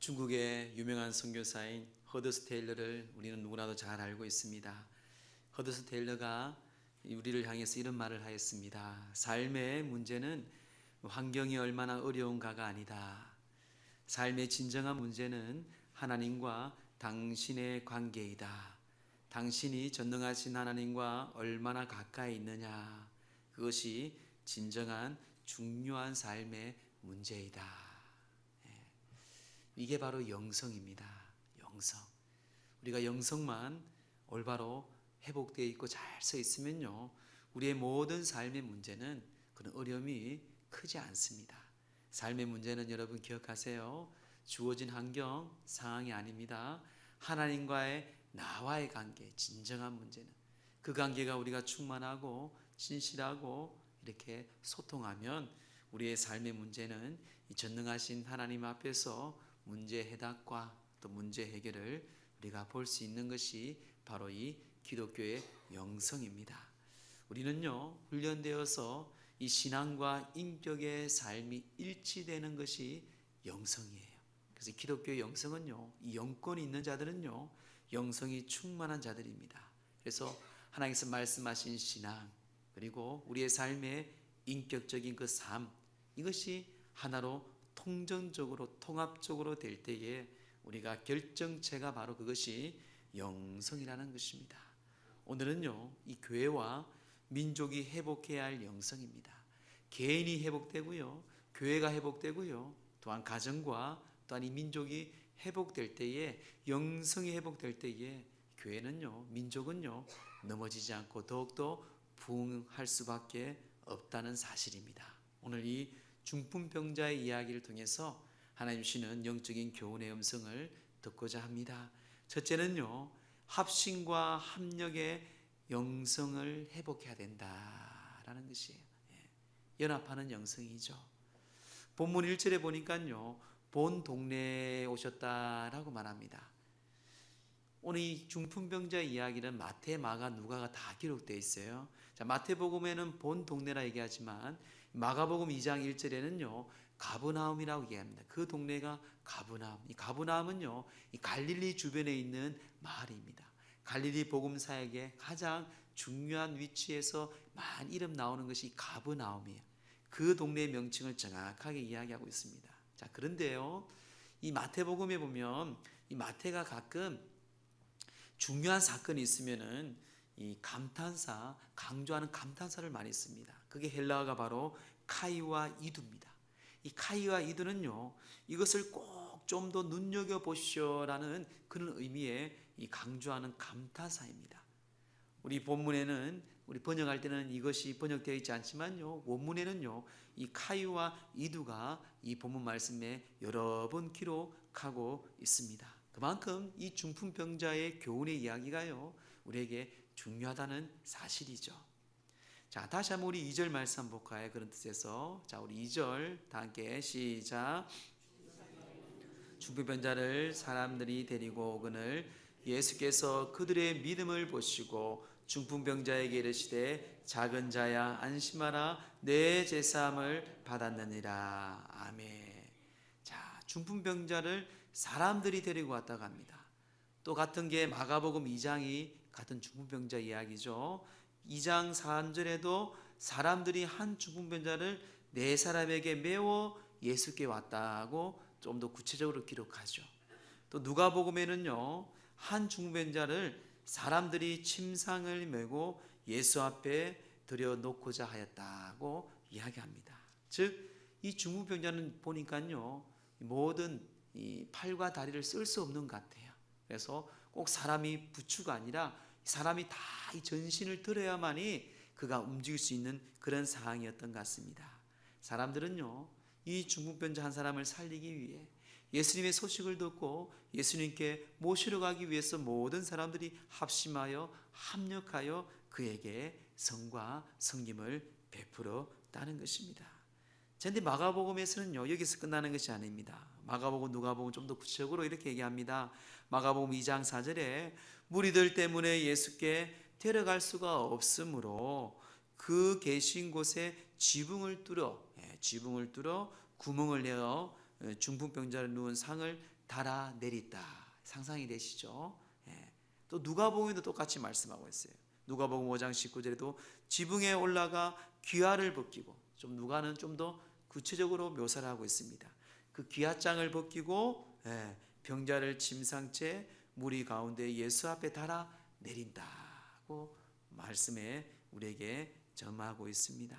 중국의 유명한 선교사인 허더스 테일러를 우리는 누구나도 잘 알고 있습니다. 허더스 테일러가 우리를 향해서 이런 말을 하였습니다. 삶의 문제는 환경이 얼마나 어려운가가 아니다. 삶의 진정한 문제는 하나님과 당신의 관계이다. 당신이 전능하신 하나님과 얼마나 가까이 있느냐. 그것이 진정한 중요한 삶의 문제이다. 이게 바로 영성입니다. 영성. 우리가 영성만 올바로 회복되어 있고 잘 서 있으면요, 우리의 모든 삶의 문제는 그런 어려움이 크지 않습니다. 삶의 문제는 여러분 기억하세요. 주어진 환경, 상황이 아닙니다. 하나님과의 나와의 관계, 진정한 문제는 그 관계가 우리가 충만하고 진실하고 이렇게 소통하면 우리의 삶의 문제는 이 전능하신 하나님 앞에서 문제 해답과 또 문제 해결을 우리가 볼 수 있는 것이 바로 이 기독교의 영성입니다. 우리는요, 훈련되어서 이 신앙과 인격의 삶이 일치되는 것이 영성이에요. 그래서 기독교의 영성은요, 이 영권이 있는 자들은요, 영성이 충만한 자들입니다. 그래서 하나님께서 말씀하신 신앙, 그리고 우리의 삶의 인격적인 그 삶, 이것이 하나로 통전적으로 통합적으로 될 때에 우리가 결정체가 바로 그것이 영성이라는 것입니다. 오늘은요, 이 교회와 민족이 회복해야 할 영성입니다. 개인이 회복되고요, 교회가 회복되고요, 또한 가정과 또한 이 민족이 회복될 때에, 영성이 회복될 때에 교회는요, 민족은요, 넘어지지 않고 더욱더 부흥할 수밖에 없다는 사실입니다. 오늘 이 중풍병자의 이야기를 통해서 하나님 주시는 영적인 교훈의 음성을 듣고자 합니다. 첫째는요, 합심과 합력의 영성을 회복해야 된다라는 것이에요. 연합하는 영성이죠. 본문 1절에 보니까요, 본 동네에 오셨다라고 말합니다. 오늘 이 중풍병자의 이야기는 마태, 마가, 누가가 다 기록되어 있어요. 자, 마태복음에는 본 동네라 얘기하지만 마가복음 2장 1절에는요, 가브나움이라고 얘기합니다. 그 동네가 가브나움. 이 가브나움은요, 이 갈릴리 주변에 있는 마을입니다. 갈릴리 복음 사역의 가장 중요한 위치에서 많이 이름 나오는 것이 가브나움이에요. 그 동네의 명칭을 정확하게 이야기하고 있습니다. 자, 그런데요, 이 마태복음에 보면 이 마태가 가끔 중요한 사건이 있으면은 이 감탄사, 강조하는 감탄사를 많이 씁니다. 그게 헬라어가 바로 카이와 이두입니다. 이 카이와 이두는요, 이것을 꼭 좀 더 눈여겨 보시오라는 그런 의미의 이 강조하는 감탄사입니다. 우리 본문에는, 우리 번역할 때는 이것이 번역되어 있지 않지만요, 원문에는요, 이 카이와 이두가 이 본문 말씀에 여러 번 기록하고 있습니다. 그만큼 이 중풍병자의 교훈의 이야기가요, 우리에게 중요하다는 사실이죠. 자, 다시 한번 우리 2절 말씀 한번 볼까요? 그런 뜻에서, 자, 우리 2절 다 함께 시작. 중풍병자를 사람들이 데리고 오거늘 예수께서 그들의 믿음을 보시고 중풍병자에게 이르시되 작은 자야 안심하라 내 제사함을 받았느니라. 아멘. 자, 중풍병자를 사람들이 데리고 왔다고 합니다. 또 같은 게 마가복음 2장이 같은 중풍병자 이야기죠. 2장 4절에도 사람들이 한 중풍병자를 네 사람에게 메워 예수께 왔다고 좀 더 구체적으로 기록하죠. 또 누가복음에는요, 한 중풍병자를 사람들이 침상을 메고 예수 앞에 들여놓고자 하였다고 이야기합니다. 즉, 이 중풍병자는 보니까요, 모든 이 팔과 다리를 쓸 수 없는 것 같아요. 그래서 꼭 사람이 부추가 아니라 사람이 다 이 전신을 들어야만이 그가 움직일 수 있는 그런 상황이었던 것 같습니다. 사람들은요, 이 중풍병자 한 사람을 살리기 위해 예수님의 소식을 듣고 예수님께 모시러 가기 위해서 모든 사람들이 합심하여 합력하여 그에게 성과 섬김을 베풀었다는 것입니다. 그런데 마가복음에서는요, 여기서 끝나는 것이 아닙니다. 마가복음, 누가복음 좀 더 구체적으로 이렇게 얘기합니다. 마가복음 2장 4절에 무리들 때문에 예수께 데려갈 수가 없으므로 그 계신 곳에 지붕을 뚫어 구멍을 내어 중풍병자를 누운 상을 달아내리다. 상상이 되시죠? 예. 또 누가복음에도 똑같이 말씀하고 있어요. 누가복음 5장 19절에도 지붕에 올라가 귀화를 벗기고, 좀 누가는 좀 더 구체적으로 묘사를 하고 있습니다. 그 귀화장을 벗기고 병자를 침상채 무리 가운데 예수 앞에 달아 내린다고 말씀에 우리에게 점하고 있습니다.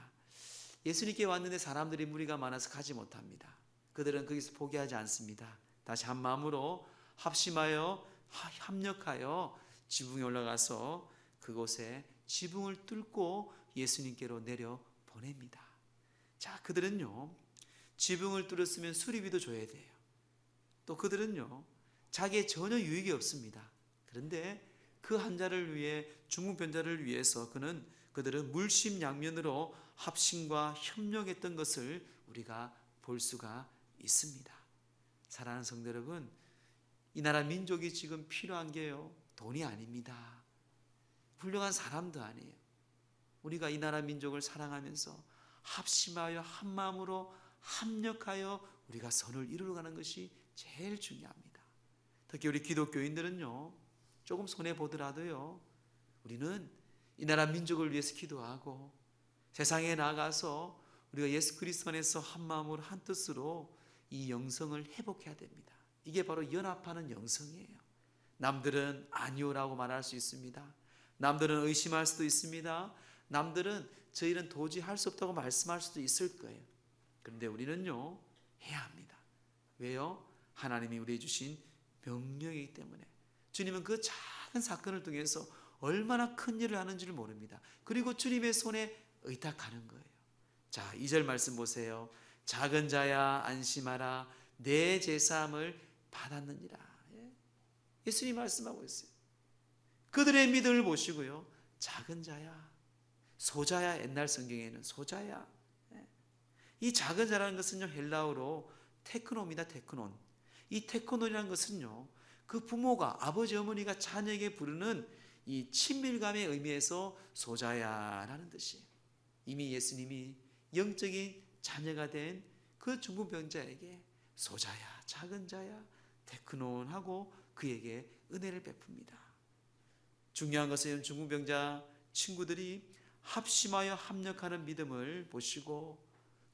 예수님께 왔는데 사람들이 무리가 많아서 가지 못합니다. 그들은 거기서 포기하지 않습니다. 다시 한 마음으로 합심하여 협력하여 지붕에 올라가서 그곳에 지붕을 뚫고 예수님께로 내려 보냅니다. 자, 그들은요, 지붕을 뚫었으면 수리비도 줘야 돼요. 또 그들은요, 자기의 전혀 유익이 없습니다. 그런데 그 환자를 위해, 중풍병자를 위해서 그들은 물심양면으로 합심과 협력했던 것을 우리가 볼 수가 있습니다. 사랑하는 성도 여러분, 이 나라 민족이 지금 필요한 게요, 돈이 아닙니다. 훌륭한 사람도 아니에요. 우리가 이 나라 민족을 사랑하면서 합심하여 한 마음으로 합력하여 우리가 선을 이루어가는 것이 제일 중요합니다. 특히 우리 기독교인들은요, 조금 손해보더라도요, 우리는 이 나라 민족을 위해서 기도하고 세상에 나가서 우리가 예수 그리스도 안에서 한 마음으로 한 뜻으로 이 영성을 회복해야 됩니다. 이게 바로 연합하는 영성이에요. 남들은 아니오라고 말할 수 있습니다. 남들은 의심할 수도 있습니다. 남들은 저희는 도저히 할 수 없다고 말씀할 수도 있을 거예요. 그런데 우리는요, 해야 합니다. 왜요? 하나님이 우리에게 주신 명령이기 때문에. 주님은 그 작은 사건을 통해서 얼마나 큰 일을 하는지를 모릅니다. 그리고 주님의 손에 의탁하는 거예요. 자, 2절 말씀 보세요. 작은 자야 안심하라, 내 제사함을 받았느니라. 예수님 말씀하고 있어요. 그들의 믿음을 보시고요, 작은 자야, 소자야, 옛날 성경에는 소자야. 이 작은 자라는 것은요, 헬라어로 테크노입니다. 테크논. 이 테크논이라는 것은요, 그 부모가, 아버지 어머니가 자녀에게 부르는 이 친밀감의 의미에서 소자야라는 뜻이에요. 이미 예수님이 영적인 자녀가 된 그 중풍병자에게 소자야, 작은 자야, 테크논하고 그에게 은혜를 베풉니다. 중요한 것은 중풍병자 친구들이 합심하여 합력하는 믿음을 보시고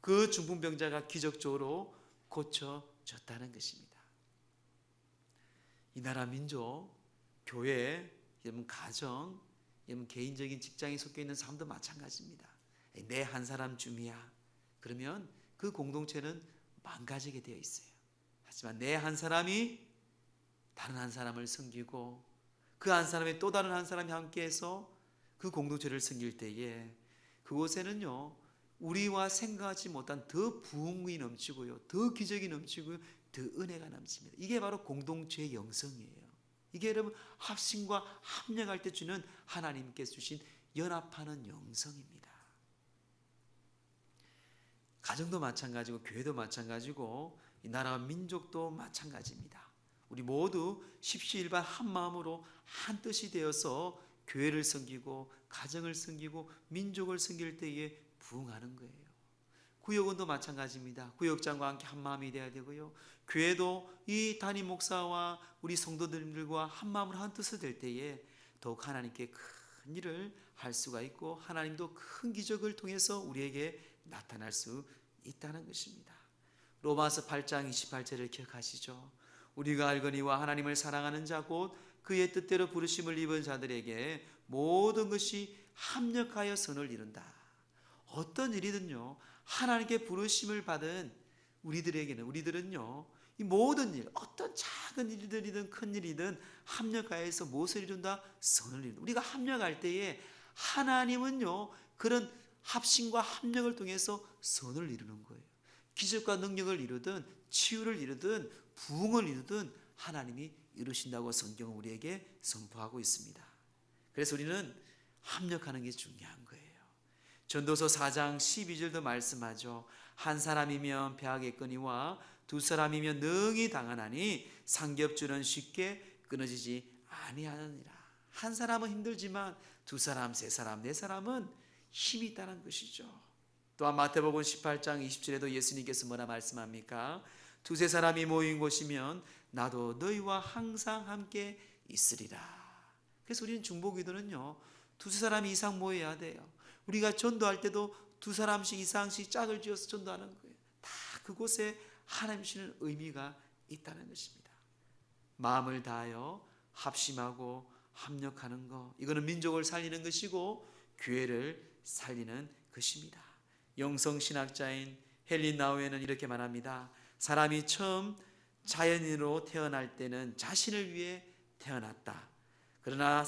그 중풍병자가 기적적으로 고쳐졌다는 것입니다. 이 나라 민족, 교회, 여러분 가정, 여러분 개인적인 직장에 속해 있는 사람도 마찬가지입니다. 내 한 사람 줌이야. 그러면 그 공동체는 망가지게 되어 있어요. 하지만 내 한 사람이 다른 한 사람을 섬기고 그 한 사람이 또 다른 한 사람이 함께해서 그 공동체를 섬길 때에 그곳에는요, 우리와 생각하지 못한 더 부흥이 넘치고요, 더 기적이 넘치고요, 더 은혜가 넘칩니다. 이게 바로 공동체의 영성이에요. 이게 여러분 합심과 합력할 때 주는 하나님께서 주신 연합하는 영성입니다. 가정도 마찬가지고 교회도 마찬가지고 이 나라와 민족도 마찬가지입니다. 우리 모두 십시일반 한 마음으로 한 뜻이 되어서 교회를 섬기고 가정을 섬기고 민족을 섬길 때에 부흥하는 거예요. 구역원도 마찬가지입니다. 구역장과 함께 한 마음이 되어야 되고요, 교회도 이 담임 목사와 우리 성도들과 한 마음으로 한 뜻이 될 때에 더욱 하나님께 큰 일을 할 수가 있고 하나님도 큰 기적을 통해서 우리에게 나타날 수 있다는 것입니다. 로마서 8장 28절을 기억하시죠? 우리가 알거니와 하나님을 사랑하는 자 곧 그의 뜻대로 부르심을 입은 자들에게 모든 것이 합력하여 선을 이룬다. 어떤 일이든요, 하나님께 부르심을 받은 우리들은요, 이 모든 일, 어떤 작은 일들이든 큰 일이든 합력하여서 무엇을 이룬다? 선을 이룬다. 우리가 합력할 때에 하나님은요, 그런 합심과 합력을 통해서 선을 이루는 거예요. 기적과 능력을 이루든 치유를 이루든 부흥을 이루든 하나님이 이루신다고 성경은 우리에게 선포하고 있습니다. 그래서 우리는 합력하는 게 중요한 거예요. 전도서 4장 12절도 말씀하죠. 한 사람이면 배하겠거니와 두 사람이면 능히 당하나니 삼겹줄은 쉽게 끊어지지 아니하느니라. 한 사람은 힘들지만 두 사람, 세 사람, 네 사람은 힘이 있다는 것이죠. 또한 마태복음 18장 20절에도 예수님께서 뭐라 말씀합니까? 두세 사람이 모인 곳이면 나도 너희와 항상 함께 있으리라. 그래서 우리는 중보기도는요, 두세 사람 이상 모여야 돼요. 우리가 전도할 때도 두 사람씩 이상씩 짝을 지어서 전도하는 거예요. 다 그곳에 하나님 주시는 의미가 있다는 것입니다. 마음을 다하여 합심하고 합력하는 것, 이거는 민족을 살리는 것이고 교회를 살리는 것입니다. 영성신학자인 헨리 나우에는 이렇게 말합니다. 사람이 처음 자연인으로 태어날 때는 자신을 위해 태어났다. 그러나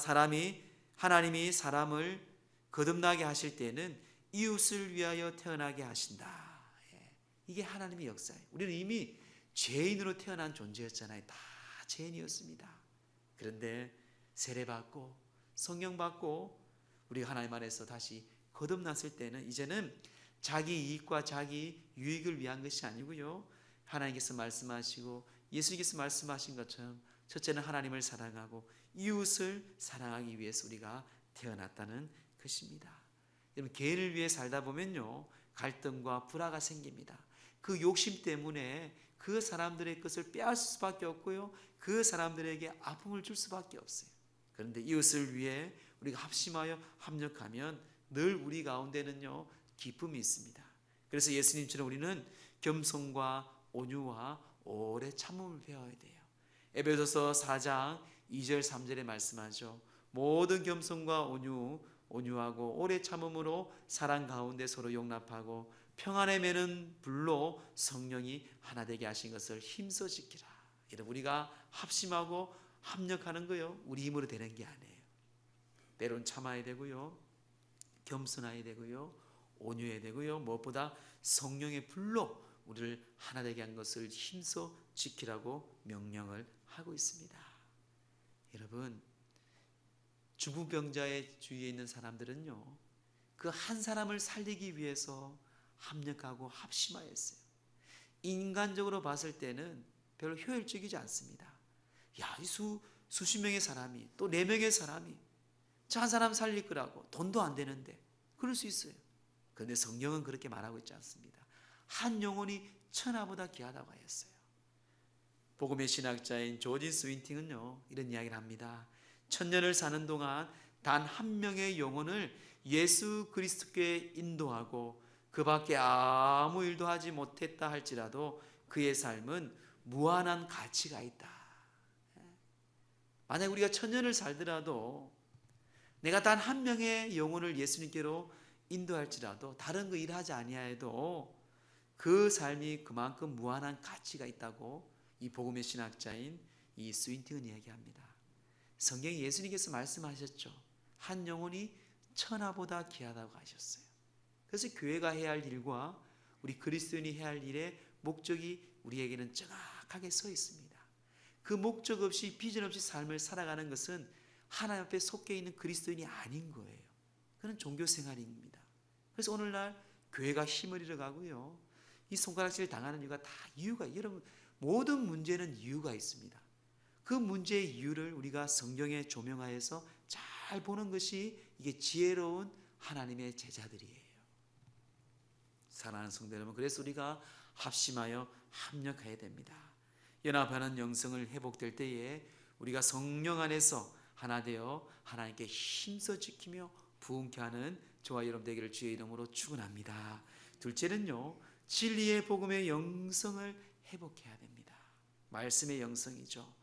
하나님이 사람을 거듭나게 하실 때는 이웃을 위하여 태어나게 하신다. 이게 하나님의 역사예요. 우리는 이미 죄인으로 태어난 존재였잖아요. 다 죄인이었습니다. 그런데 세례받고 성령받고 우리가 하나님 안에서 다시 거듭났을 때는 이제는 자기 이익과 자기 유익을 위한 것이 아니고요, 하나님께서 말씀하시고 예수님께서 말씀하신 것처럼 첫째는 하나님을 사랑하고 이웃을 사랑하기 위해서 우리가 태어났다는 것입니다. 여러분, 개인을 위해 살다 보면요, 갈등과 불화가 생깁니다. 그 욕심 때문에 그 사람들의 것을 빼앗을 수밖에 없고요, 그 사람들에게 아픔을 줄 수밖에 없어요. 그런데 이웃을 위해 우리가 합심하여 합력하면 늘 우리 가운데는요, 기쁨이 있습니다. 그래서 예수님처럼 우리는 겸손과 온유와 오래 참음을 배워야 돼요. 에베소서 4장 2절 3절에 말씀하죠. 모든 겸손과 온유하고 오래 참음으로 사랑 가운데 서로 용납하고 평안에 매는 불로 성령이 하나 되게 하신 것을 힘써 지키라. 여러분, 우리가 합심하고 합력하는 거요, 우리 힘으로 되는 게 아니에요. 때론 참아야 되고요, 겸손해야 되고요, 온유해야 되고요, 무엇보다 성령의 불로 우리를 하나 되게 한 것을 힘써 지키라고 명령을 하고 있습니다. 여러분, 죽은 병자의 주위에 있는 사람들은요, 그 한 사람을 살리기 위해서 합력하고 합심하였어요. 인간적으로 봤을 때는 별로 효율적이지 않습니다. 야, 수십 명의 사람이, 또 4명의 사람이 저 한 사람 살릴 거라고, 돈도 안 되는데 그럴 수 있어요. 그런데 성경은 그렇게 말하고 있지 않습니다. 한 영혼이 천하보다 귀하다고 하였어요. 복음의 신학자인 조지 스윈팅은요, 이런 이야기를 합니다. 1000년을 사는 동안 단 한 명의 영혼을 예수 그리스도께 인도하고 그 밖에 아무 일도 하지 못했다 할지라도 그의 삶은 무한한 가치가 있다. 만약 우리가 1000년을 살더라도 내가 단 한 명의 영혼을 예수님께로 인도할지라도 다른 거 일하지 아니하여도 그 삶이 그만큼 무한한 가치가 있다고 이 복음의 신학자인 이 스윈팅은 이야기합니다. 성경에 예수님께서 말씀하셨죠. 한 영혼이 천하보다 귀하다고 하셨어요. 그래서 교회가 해야 할 일과 우리 그리스도인이 해야 할 일의 목적이 우리에게는 정확하게 서 있습니다. 그 목적 없이 비전 없이 삶을 살아가는 것은 하나님 앞에 속해 있는 그리스도인이 아닌 거예요. 그건 종교 생활입니다. 그래서 오늘날 교회가 힘을 잃어가고요, 이 손가락질 당하는 이유가 다 여러분, 모든 문제는 이유가 있습니다. 그 문제의 이유를 우리가 성경에 조명하여서 잘 보는 것이 이게 지혜로운 하나님의 제자들이에요. 사랑하는 성도 여러분, 그래서 우리가 합심하여 합력해야 됩니다. 연합하는 영성을 회복될 때에 우리가 성령 안에서 하나 되어 하나님께 힘써 지키며 부흥케 하는 저와 여러분 되기를 주의 이름으로 축원합니다. 둘째는요, 진리의 복음의 영성을 회복해야 됩니다. 말씀의 영성이죠.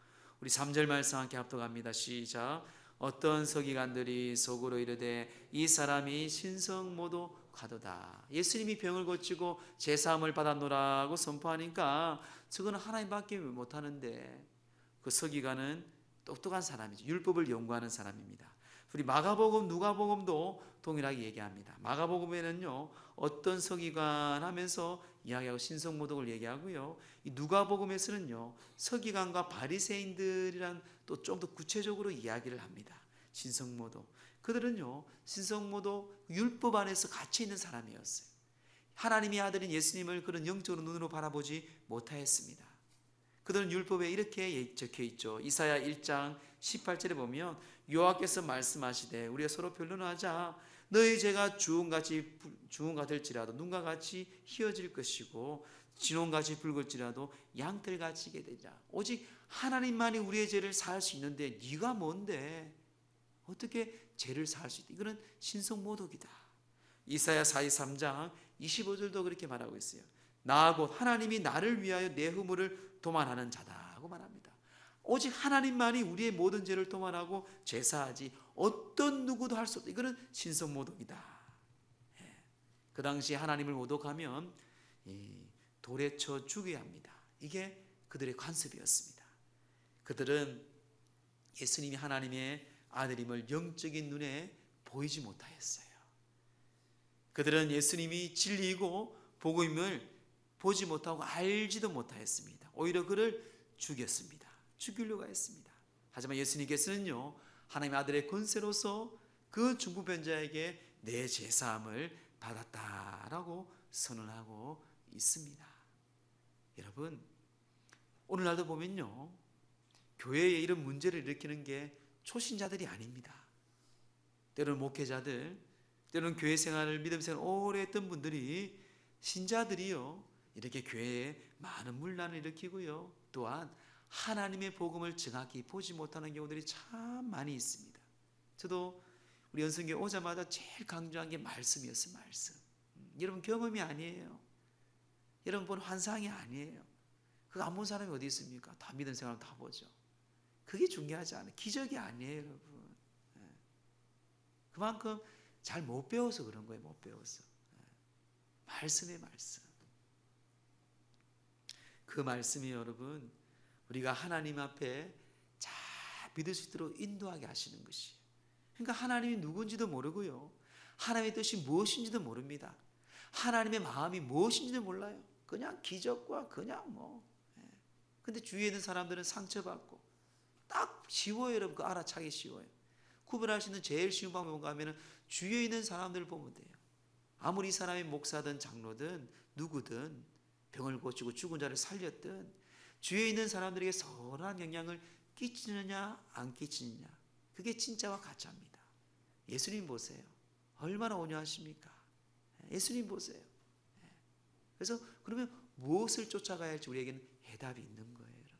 우리 3절 말씀 함께 합독합니다. 시작. 어떤 서기관들이 속으로 이르되 이 사람이 신성모도 가도다. 예수님이 병을 고치고 제사함을 받았노라고 선포하니까 저거는 하나님밖에 못하는데, 그 서기관은 똑똑한 사람이죠. 율법을 연구하는 사람입니다. 우리 마가복음, 누가복음도 동일하게 얘기합니다. 마가복음에는요, 어떤 서기관 하면서 이야기하고 신성모독을 얘기하고요, 이 누가복음에서는요, 서기관과 바리새인들이란 또 좀 더 구체적으로 이야기를 합니다. 신성모독, 그들은요, 신성모독 율법 안에서 갇혀 있는 사람이었어요. 하나님의 아들인 예수님을 그런 영적으로 눈으로 바라보지 못하였습니다. 그들은 율법에 이렇게 적혀 있죠. 이사야 1장 18절에 보면 여호와께서 말씀하시되 우리가 서로 변론하자. 너희 죄가 주홍가 될지라도 눈과 같이 희어질 것이고 진홍같이 붉을지라도 양털같이 게 되자. 오직 하나님만이 우리의 죄를 사할 수 있는데 네가 뭔데 어떻게 죄를 사할 수 있다. 이거는 신성모독이다. 이사야 43장 25절도 그렇게 말하고 있어요. 나 곧 하나님이 나를 위하여 내 허물을 도만하는 자다 하고 말합니다. 오직 하나님만이 우리의 모든 죄를 도만하고 죄사하지 어떤 누구도 할 수 없다. 이거는 신성모독이다. 그 당시 하나님을 모독하면 돌에 쳐 죽여야 합니다. 이게 그들의 관습이었습니다. 그들은 예수님이 하나님의 아들임을 영적인 눈에 보이지 못하였어요. 그들은 예수님이 진리이고 복음임을 보지 못하고 알지도 못하였습니다. 오히려 그를 죽였습니다. 죽이려고 했습니다. 하지만 예수님께서는요, 하나님의 아들의 권세로서 그 중보변자에게 내 죄사함을 받았다라고 선언하고 있습니다. 여러분, 오늘날도 보면요, 교회에 이런 문제를 일으키는 게 초신자들이 아닙니다. 때로는 목회자들, 때로는 교회 생활을 믿음 생활을 오래 했던 분들이, 신자들이요, 이렇게 교회에 많은 문란을 일으키고요, 또한 하나님의 복음을 정확히 보지 못하는 경우들이 참 많이 있습니다. 저도 우리 연성교회 오자마자 제일 강조한 게 말씀이었어요. 말씀. 여러분, 경험이 아니에요. 여러분 본 환상이 아니에요. 그거 안 본 사람이 어디 있습니까? 다 믿음 생활 다 보죠. 그게 중요하지 않아요. 기적이 아니에요, 여러분. 그만큼 잘 못 배워서 그런 거예요. 못 배워서. 말씀의 말씀. 그 말씀이 여러분, 우리가 하나님 앞에 잘 믿을 수 있도록 인도하게 하시는 것이에요. 그러니까 하나님이 누군지도 모르고요, 하나님의 뜻이 무엇인지도 모릅니다. 하나님의 마음이 무엇인지도 몰라요. 그냥 기적과 그냥 근데 주위에 있는 사람들은 상처받고, 딱 쉬워요. 여러분, 그 알아차기 쉬워요. 구별할 수 있는 제일 쉬운 방법이 뭔가 하면 주위에 있는 사람들을 보면 돼요. 아무리 이 사람이 목사든 장로든 누구든 병을 고치고 죽은 자를 살렸든 주위에 있는 사람들에게 선한 영향을 끼치느냐 안 끼치느냐, 그게 진짜와 가짜입니다. 예수님 보세요. 얼마나 온유하십니까? 예수님 보세요. 그래서 그러면 무엇을 쫓아가야 할지 우리에게는 해답이 있는 거예요. 여러분.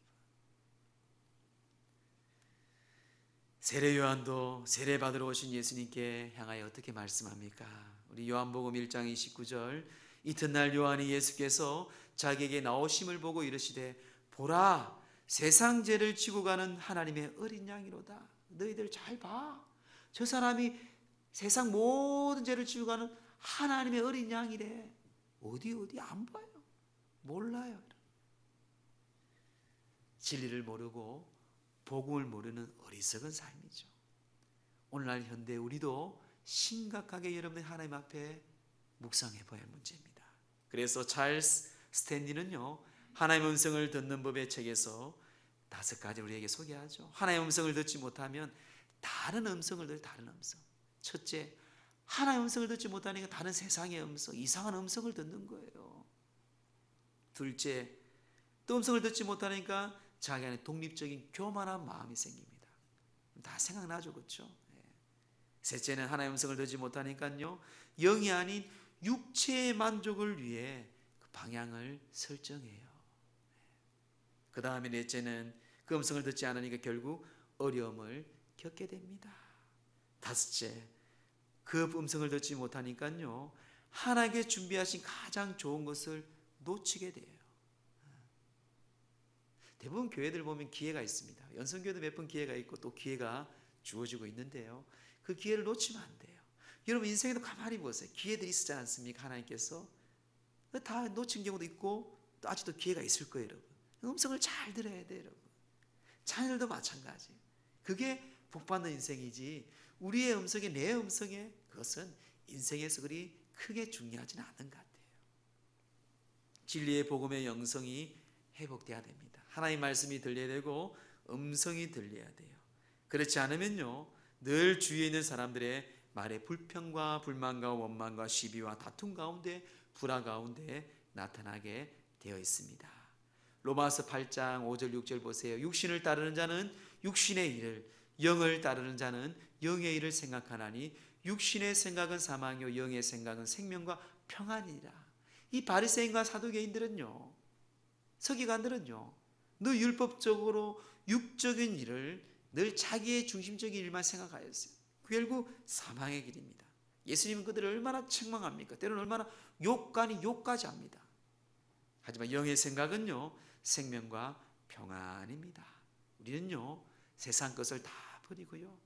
세례 요한도 세례 받으러 오신 예수님께 향하여 어떻게 말씀합니까? 우리 요한복음 1장 29절, 이튿날 요한이 예수께서 자기에게 나오심을 보고 이르시되 보라, 세상 죄를 지고 가는 하나님의 어린 양이로다. 너희들 잘 봐. 저 사람이 세상 모든 죄를 지고 가는 하나님의 어린 양이래. 어디 안 봐요. 몰라요. 진리를 모르고 복음을 모르는 어리석은 삶이죠. 오늘날 현대 우리도 심각하게 여러분의 하나님 앞에 묵상해 봐야 할 문제입니다. 그래서 찰스 스탠리는요, 하나님의 음성을 듣는 법의 책에서 5가지 우리에게 소개하죠. 하나님의 음성을 듣지 못하면 다른 음성을 들어요. 다른 음성. 첫째, 하나님의 음성을 듣지 못하니까 다른 세상의 음성, 이상한 음성을 듣는 거예요. 둘째, 또 음성을 듣지 못하니까 자기 안에 독립적인 교만한 마음이 생깁니다. 다 생각나죠, 그렇죠? 셋째는 하나님의 음성을 듣지 못하니까요, 영이 아닌 육체의 만족을 위해 그 방향을 설정해요. 그 다음에 넷째는 그 음성을 듣지 않으니까 결국 어려움을 겪게 됩니다. 다섯째, 그 음성을 듣지 못하니까요, 하나님께 준비하신 가장 좋은 것을 놓치게 돼요. 대부분 교회들 보면 기회가 있습니다. 연성교회도 몇 번 기회가 있고 또 기회가 주어지고 있는데요, 그 기회를 놓치면 안 돼요. 여러분 인생에도 가만히 보세요. 기회들이 있지 않습니까? 하나님께서 다 놓친 경우도 있고 또 아직도 기회가 있을 거예요. 여러분, 음성을 잘 들어야 돼요. 여러분, 자녀들도 마찬가지. 그게 복받는 인생이지, 우리의 음성에 내 음성에 그것은 인생에서 그리 크게 중요하지는 않은 것 같아요. 진리의 복음의 영성이 회복돼야 됩니다. 하나님의 말씀이 들려야 되고 음성이 들려야 돼요. 그렇지 않으면요, 늘 주위에 있는 사람들의 말에 불평과 불만과 원망과 시비와 다툼 가운데, 불화 가운데 나타나게 되어 있습니다. 로마서 8장 5절 6절 보세요. 육신을 따르는 자는 육신의 일을, 영을 따르는 자는 영의 일을 생각하나니 육신의 생각은 사망이요 영의 생각은 생명과 평안이니라. 이 바리새인과 사두개인들은요, 서기관들은요, 늘 율법적으로 육적인 일을 늘 자기의 중심적인 일만 생각하였어요. 결국 사망의 길입니다. 예수님은 그들을 얼마나 책망합니까? 때로는 얼마나 욕까지 합니다. 하지만 영의 생각은요, 생명과 평안입니다. 우리는요, 세상 것을 다 버리고요,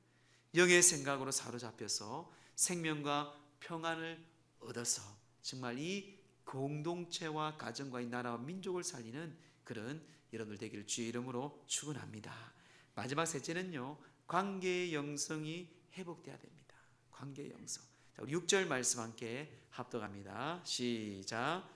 영의 생각으로 사로잡혀서 생명과 평안을 얻어서 정말 이 공동체와 가정과 이 나라와 민족을 살리는 그런 여러분들 되기를 주의 이름으로 축원합니다. 마지막 셋째는요, 관계의 영성이 회복돼야 됩니다. 관계의 영성. 자, 우리 6절 말씀 함께 합독합니다. 시작.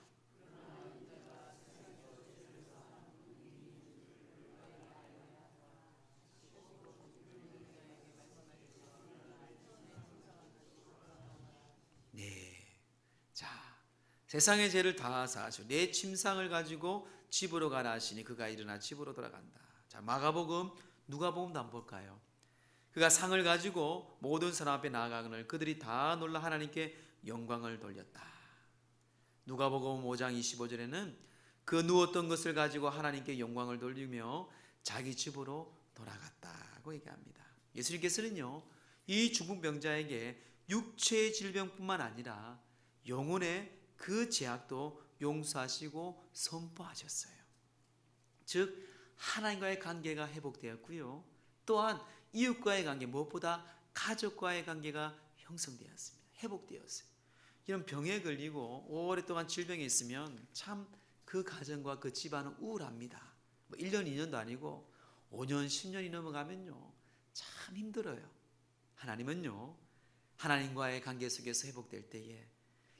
네. 자, 세상의 죄를 다 사하시고 내 침상을 가지고 집으로 가라 하시니 그가 일어나 집으로 돌아간다. 자, 마가복음, 누가복음도 한번 볼까요? 그가 상을 가지고 모든 사람 앞에 나아가거늘 그들이 다 놀라 하나님께 영광을 돌렸다. 누가복음 5장 25절에는 그 누웠던 것을 가지고 하나님께 영광을 돌리며 자기 집으로 돌아갔다고 얘기합니다. 예수님께서는요, 이 죽은 병자에게 육체의 질병뿐만 아니라 영혼의 그 죄악도 용서하시고 선포하셨어요. 즉 하나님과의 관계가 회복되었고요, 또한 이웃과의 관계, 무엇보다 가족과의 관계가 형성되었습니다. 회복되었어요. 이런 병에 걸리고 오랫동안 질병에 있으면 참 그 가정과 그 집안은 우울합니다. 1년, 2년도 아니고 5년, 10년이 넘어가면요, 참 힘들어요. 하나님은요, 하나님과의 관계 속에서 회복될 때에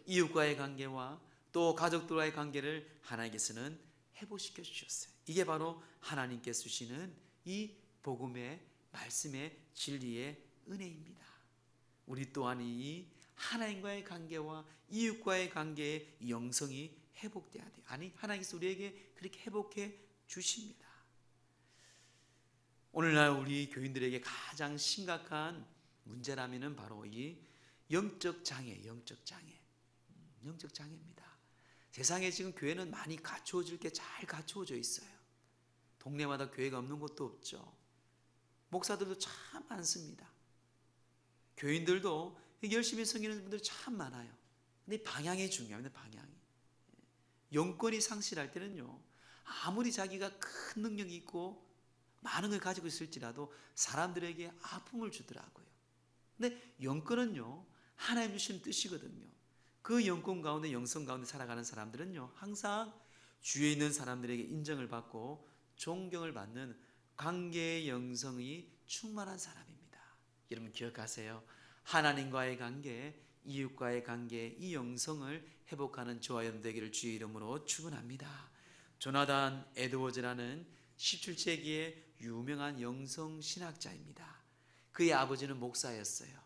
이웃과의 관계와 또 가족들과의 관계를 하나님께서는 회복시켜 주셨어요. 이게 바로 하나님께서 주시는 이 복음의 말씀의 진리의 은혜입니다. 우리 또한 이 하나님과의 관계와 이웃과의 관계의 영성이 회복돼야 돼요. 아니, 하나님께서 우리에게 그렇게 회복해 주십니다. 오늘날 우리 교인들에게 가장 심각한 문제라면은 바로 이 영적 장애입니다. 세상에 지금 교회는 많이 갖추어질 게 잘 갖추어져 있어요. 동네마다 교회가 없는 곳도 없죠. 목사들도 참 많습니다. 교인들도 열심히 섬기는 분들 참 많아요. 근데 방향이 중요합니다. 방향이. 영권이 상실할 때는요, 아무리 자기가 큰 능력이 있고 많은 걸 가지고 있을지라도 사람들에게 아픔을 주더라고요. 근데 영권은요, 하나님 주신 뜻이거든요. 그 영권 가운데, 영성 가운데 살아가는 사람들은요, 항상 주위에 있는 사람들에게 인정을 받고 존경을 받는 관계의 영성이 충만한 사람입니다. 여러분 기억하세요. 하나님과의 관계, 이웃과의 관계, 이 영성을 회복하는 저와 여러분 되기를 주의 이름으로 축원합니다. 조나단 에드워즈라는 17세기의 유명한 영성 신학자입니다. 그의 아버지는 목사였어요.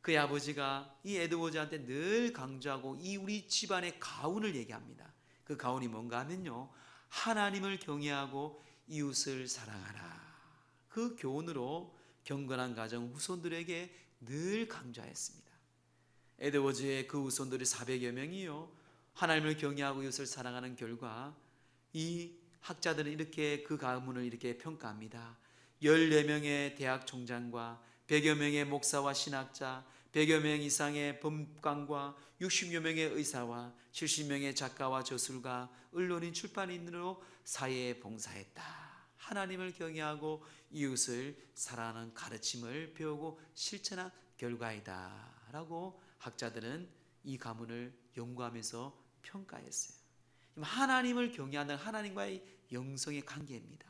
그의 아버지가 이 에드워즈한테 늘 강조하고 이 우리 집안의 가훈을 얘기합니다. 그 가훈이 뭔가 하면요, 하나님을 경외하고 이웃을 사랑하라. 그 교훈으로 경건한 가정 후손들에게 늘 강조하였습니다. 에드워즈의 그 후손들이 400여 명이요, 하나님을 경외하고 이웃을 사랑하는 결과 이 학자들은 이렇게 그 가문을 이렇게 평가합니다. 14명의 대학 총장과 100여 명의 목사와 신학자, 100여 명 이상의 법관과 60여 명의 의사와 70명의 작가와 저술가, 언론인, 출판인으로 사회에 봉사했다. 하나님을 경외하고 이웃을 사랑하는 가르침을 배우고 실천한 결과이다 라고 학자들은 이 가문을 연구하면서 평가했어요. 하나님을 경외하는 하나님과의 영성의 관계입니다.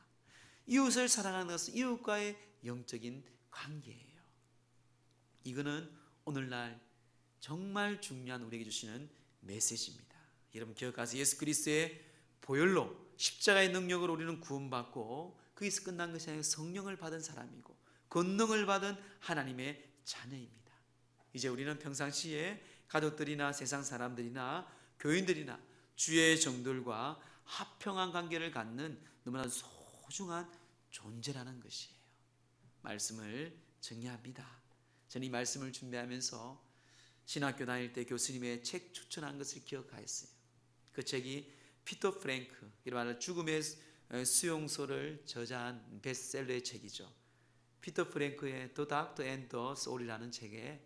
이웃을 사랑하는 것은 이웃과의 영적인 관계예요. 이거는 오늘날 정말 중요한 우리에게 주시는 메시지입니다. 여러분 기억하세요. 예수 그리스도의 보혈로 십자가의 능력으로 우리는 구원받고 거기서 끝난 것이 아니라 성령을 받은 사람이고 권능을 받은 하나님의 자녀입니다. 이제 우리는 평상시에 가족들이나 세상 사람들이나 교인들이나 주의 종들과 화평한 관계를 갖는 너무나 소중한 존재라는 것이에요. 말씀을 정리합니다. 저는 이 말씀을 준비하면서 신학교 다닐 때 교수님의 책 추천한 것을 기억하였어요. 그 책이 피터 프랭크, 이른바 죽음의 수용소를 저자한 베스트셀러의 책이죠. 피터 프랭크의 The Doctor and the Soul이라는 책에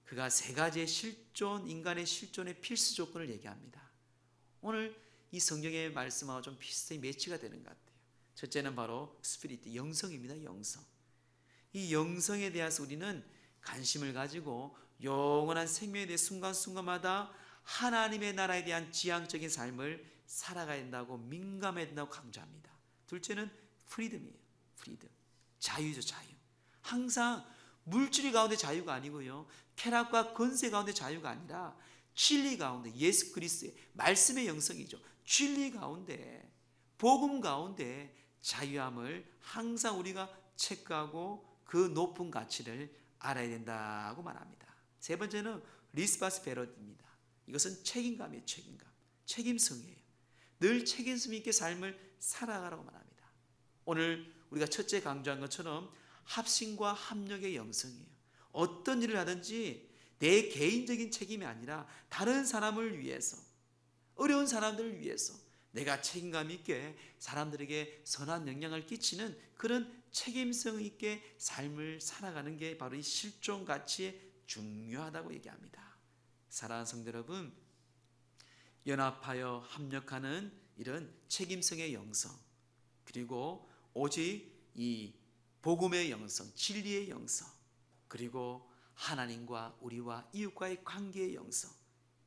그가 세 가지의 실존, 인간의 실존의 필수 조건을 얘기합니다. 오늘 이 성경의 말씀하고 좀 비슷하게 매치가 되는 것 같아요. 첫째는 바로 스피리트, 영성입니다. 영성. 이 영성에 대해서 우리는 관심을 가지고 영원한 생명에 대해 순간순간마다 하나님의 나라에 대한 지향적인 삶을 살아가야 된다고, 민감해야 된다고 강조합니다. 둘째는 프리덤이에요. 프리덤. 자유죠, 자유. 항상 물질 가운데 자유가 아니고요, 쾌락과 권세 가운데 자유가 아니라 진리 가운데, 예수 그리스도의 말씀의 영성이죠. 진리 가운데, 복음 가운데 자유함을 항상 우리가 체크하고 그 높은 가치를 알아야 된다고 말합니다. 세 번째는 리스파스페러입니다. 이것은 책임감이에요. 책임감. 책임성이에요. 늘 책임성 있게 삶을 살아가라고 말합니다. 오늘 우리가 첫째 강조한 것처럼 합심과 합력의 영성이에요. 어떤 일을 하든지 내 개인적인 책임이 아니라 다른 사람을 위해서, 어려운 사람들을 위해서 내가 책임감 있게 사람들에게 선한 영향을 끼치는 그런 책임성 있게 삶을 살아가는 게 바로 이 실존 가치에 중요하다고 얘기합니다. 사랑하는 성도 여러분, 연합하여 합력하는 이런 책임성의 영성, 그리고 오직 이 복음의 영성, 진리의 영성, 그리고 하나님과 우리와 이웃과의 관계의 영성,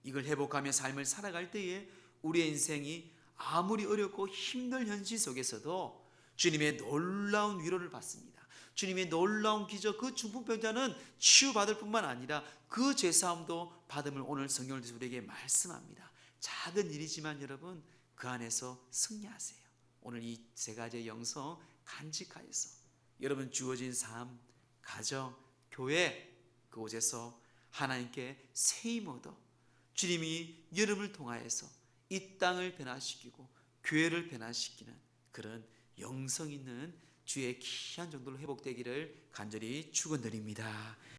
이걸 회복하며 삶을 살아갈 때에 우리의 인생이 아무리 어렵고 힘든 현실 속에서도 주님의 놀라운 위로를 받습니다. 주님의 놀라운 기적, 그 중풍병자는 치유받을 뿐만 아니라 그 죄사함도 받음을 오늘 성경을 통해서 우리에게 말씀합니다. 작은 일이지만 여러분, 그 안에서 승리하세요. 오늘 이 세 가지의 영성 간직하여서 여러분 주어진 삶, 가정, 교회, 그곳에서 하나님께 세임 얻어 주님이 여러분을 통하여서 이 땅을 변화시키고 교회를 변화시키는 그런 영성 있는 주의 귀한 정도로 회복되기를 간절히 축원드립니다.